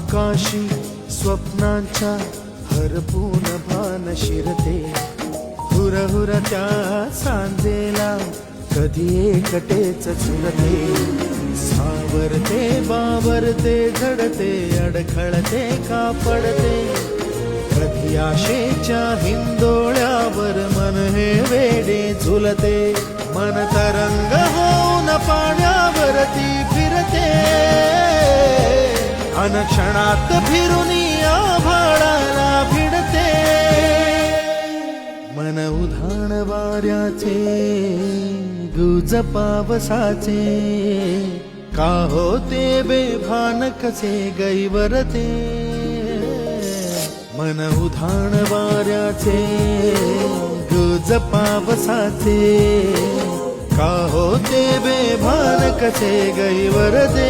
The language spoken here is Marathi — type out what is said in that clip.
आकाशी स्वप्नांच्या हरपून भान शिरते, हुरहुर त्या सांजेला कधी एकटेच झुलते, सावरते बावरते झडते अडखळते का पडते, कधी आशेच्या हिंदोळ्यावर मन हे वेडे झुलते, मन तरंग होऊन पाण्यावरती फिरते, अनक्षणात फिरून आभाळाला भिडते, मन उधाण वाऱ्याचे गुज पावसाचे, का होते बेभान कसे गैवरते, मन उधाण वाऱ्याचे गुज पावसाचे, का होते बेभान कसे गैवरते.